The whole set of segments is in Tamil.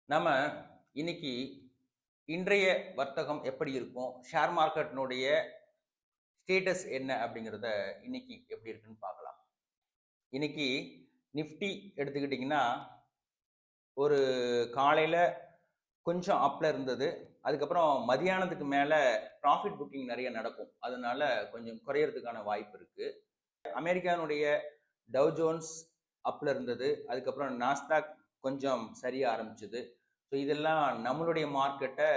நம்ம இன்னைக்கு இன்றைய வர்த்தகம் எப்படி இருக்கும், ஷேர் மார்க்கெட்டினுடைய ஸ்டேட்டஸ் என்ன அப்படிங்கிறத இன்னைக்கு எப்படி இருக்குன்னு பார்க்கலாம். இன்னைக்கு நிஃப்டி எடுத்துக்கிட்டிங்கன்னா ஒரு காலையில் கொஞ்சம் அப்பில் இருந்தது. அதுக்கப்புறம் மதியானத்துக்கு மேலே ப்ராஃபிட் புக்கிங் நிறைய நடக்கும், அதனால கொஞ்சம் குறையறதுக்கான வாய்ப்பு இருக்கு. அமெரிக்கானுடைய டவ் ஜோன்ஸ் அப்பில் இருந்தது. அதுக்கப்புறம் நாஸ்டாக் கொஞ்சம் சரிய ஆரம்பிச்சது. ஸோ இதெல்லாம் நம்மளுடைய மார்க்கெட்டை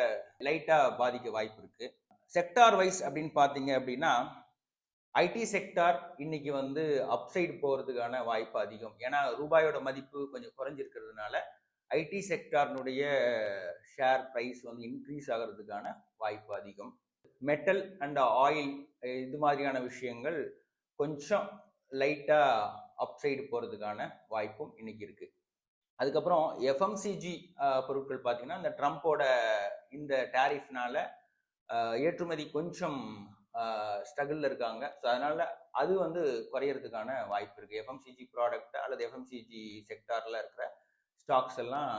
லைட்டாக பாதிக்க வாய்ப்பு இருக்கு. செக்டார் வைஸ் அப்படின்னு பார்த்தீங்க அப்படின்னா ஐடி செக்டார் இன்னைக்கு வந்து அப்சைடு போகிறதுக்கான வாய்ப்பு அதிகம். ஏன்னா ரூபாயோட மதிப்பு கொஞ்சம் குறைஞ்சிருக்கிறதுனால ஐடி செக்டார்னுடைய ஷேர் ப்ரைஸ் வந்து இன்க்ரீஸ் ஆகிறதுக்கான வாய்ப்பு அதிகம். மெட்டல் அண்ட் ஆயில் இது மாதிரியான விஷயங்கள் கொஞ்சம் லைட்டாக அப்சைடு போகிறதுக்கான வாய்ப்பும் இன்னைக்கு இருக்கு. அதுக்கப்புறம் எஃப்எம்சிஜி பொருட்கள் பார்த்தீங்கன்னா இந்த ட்ரம்ப்போட இந்த டேரிஃப்னால ஏற்றுமதி கொஞ்சம் ஸ்ட்ரகிளில் இருக்காங்க. ஸோ அதனால அது வந்து குறையறதுக்கான வாய்ப்பு இருக்கு. எஃப்எம்சிஜி ப்ராடக்ட் அல்லது எஃப்எம்சிஜி செக்டாரில் இருக்கிற ஸ்டாக்ஸ் எல்லாம்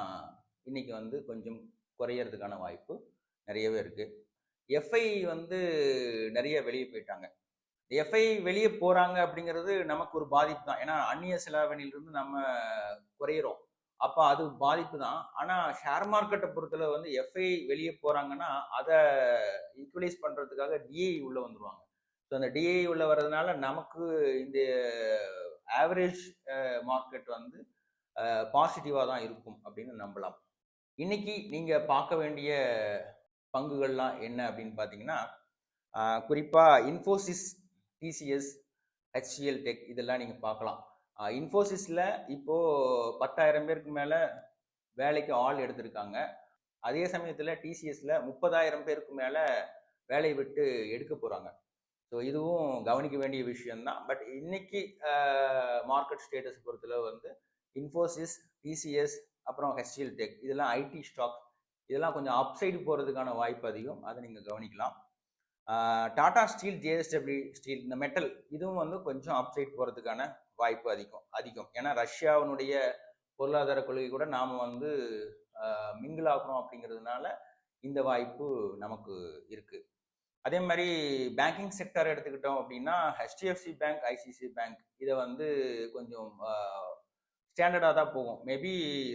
இன்னைக்கு வந்து கொஞ்சம் குறையறதுக்கான வாய்ப்பு நிறையவே இருக்கு. எஃப்ஐ வந்து நிறைய வெளியே போயிட்டாங்க. எஃப்ஐ வெளியே போறாங்க அப்படிங்கிறது நமக்கு ஒரு பாதிப்பு தான். ஏன்னா அந்நிய செலாவணியிலிருந்து நம்ம குறையிறோம். அப்ப அது பாதிப்பு தான். ஆனா ஷேர் மார்க்கெட்டை பொறுத்தளவு வந்து எஃப்ஐ வெளியே போறாங்கன்னா அதை ஈக்குவலைஸ் பண்றதுக்காக டிஐ உள்ள வந்துருவாங்க. ஸோ அந்த டிஐ உள்ள வர்றதுனால நமக்கு இந்த ஆவரேஜ் மார்க்கெட் வந்து பாசிட்டிவா தான் இருக்கும் அப்படின்னு நம்பலாம். இன்னைக்கு நீங்க பார்க்க வேண்டிய பங்குகள்லாம் என்ன அப்படின்னு பார்த்தீங்கன்னா குறிப்பாக இன்ஃபோசிஸ், டிசிஎஸ், ஹெச்சிஎல் டெக் இதெல்லாம் நீங்கள் பார்க்கலாம். இன்ஃபோசிஸில் இப்போது 10,000 பேருக்கு மேலே வேலைக்கு ஆள் எடுத்திருக்காங்க. அதே சமயத்தில் டிசிஎஸ்ல 30,000 பேருக்கு மேலே வேலையை விட்டு எடுக்க போகிறாங்க. ஸோ இதுவும் கவனிக்க வேண்டிய விஷயம்தான். பட் இன்னைக்கு மார்க்கெட் ஸ்டேட்டஸ் பொறுத்தளவு வந்து இன்ஃபோசிஸ், டிசிஎஸ், அப்புறம் ஹெச்சிஎல் டெக் இதெல்லாம் ஐடி ஸ்டாக், இதெல்லாம் கொஞ்சம் அப்சைடு போகிறதுக்கான வாய்ப்பு அதிகம். அதை நீங்கள் கவனிக்கலாம். டாடா ஸ்டீல், ஜேஎஸ்டபிள்யூ ஸ்டீல் இந்த மெட்டல் இதுவும் வந்து கொஞ்சம் அப்சைட் போகிறதுக்கான வாய்ப்பு அதிகம். ஏன்னா ரஷ்யாவினுடைய பொருளாதார கொள்கை கூட நாம் வந்து மிங்கிள் ஆகணும் அப்படிங்கிறதுனால இந்த வாய்ப்பு நமக்கு இருக்கு. அதே மாதிரி பேங்கிங் செக்டர் எடுத்துக்கிட்டோம் அப்படின்னா ஹெச்டிஎஃப்சி பேங்க், ஐசிசி பேங்க் இதை வந்து கொஞ்சம் ஸ்டாண்டர்டாக தான் போகும். மேபி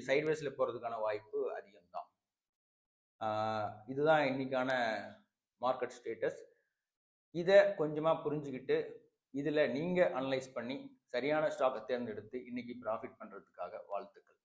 சைட்வேஸில் போகிறதுக்கான வாய்ப்பு அதிகம்தான். இதுதான் இன்னைக்கான மார்க்கெட் ஸ்டேட்டஸ். இதை கொஞ்சமாக புரிஞ்சுக்கிட்டு இதில் நீங்கள் அனலைஸ் பண்ணி சரியான ஸ்டாக்கை தேர்ந்தெடுத்து இன்னைக்கு ப்ராஃபிட் பண்ணுறதுக்காக வாழ்த்துக்கள்.